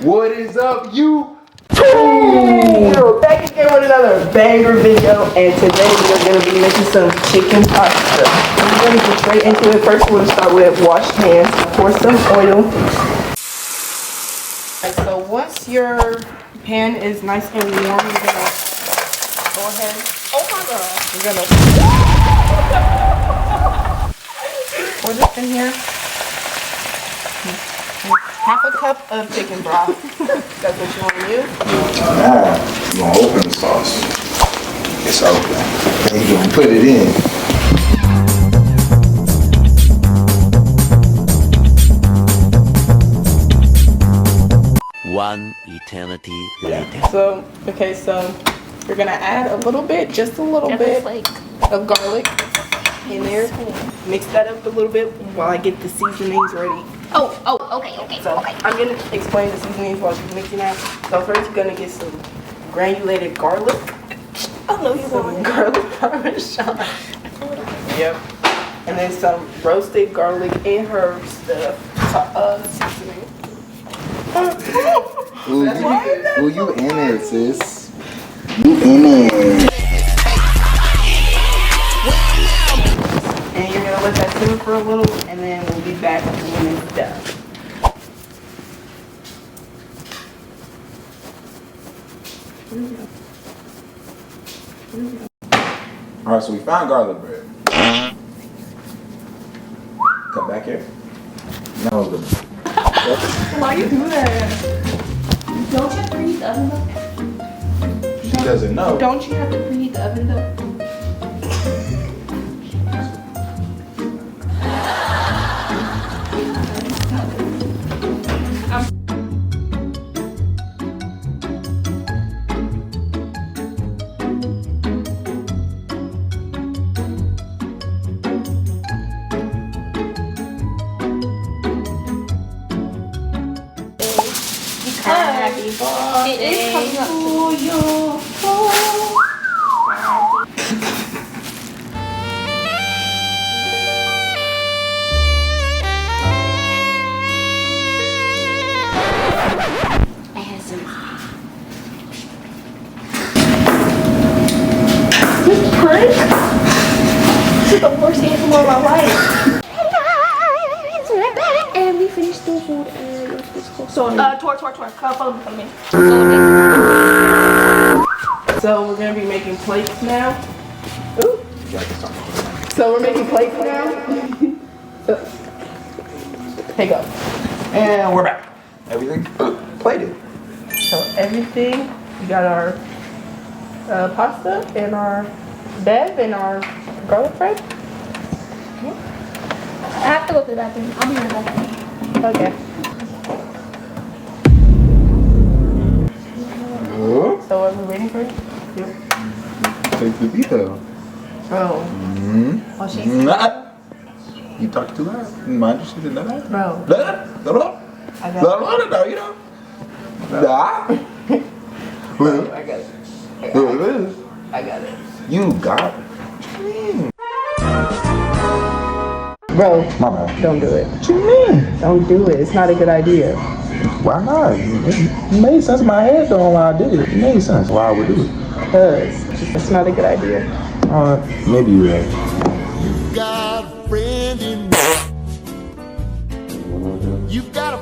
What is up, you? Back again with another banger video, and today we're going to be making some chicken pasta. We're going to get straight into it. First, we're going to start with washed hands. Pour some oil. Right, so once your pan is nice and warm, you're going to go ahead. Oh my god. You're going to pour this in here. Half a cup of chicken broth. That's what you want to use. Now, you want to open the sauce. It's open. Then you going to put it in. One eternity later. So we're going to add a little bit, just a little bit of garlic in there. Mix that up a little bit while I get the seasonings ready. Okay. So I'm going to explain the seasonings while she's mixing that. So first you're going to get some granulated garlic. Oh no, you want garlic parmesan. Yep. And then some roasted garlic and herb stuff. Seasoning. Ooh, you in it, sis. You in it. And you're going to let that simmer for a little, and then we'll be back when it's done. Alright, so we found garlic bread. Come back here. Now it's good. Why you do that? Don't you have to preheat the oven though? She doesn't know. Don't you have to preheat the oven though? It is coming up for you. This prank? This is the worst anthem of my life. Hey guys, we're back and we finished the food and So, Tor, come follow me. So we're gonna be making plates now. Ooh. So we're making plates now. Here you go. And we're back. Everything plated. So everything, we got our pasta and our bev and our garlic bread. I have to go to the bathroom. I'll be right back. Okay. So are we waiting for it? Yep. Take the detail. Bro. Mm-hmm. Oh, she's... You talk too loud. Mind you, she didn't know that. Bro. I got it. You know. I got it. I got it. You got it. Bro, My bad. don't do it. What you mean? Don't do it. It's not a good idea. Why not? It made sense in my head though when I did it. It made sense why I would do it. Because it's not a good idea. Maybe you're right. You got a friend in me. You got a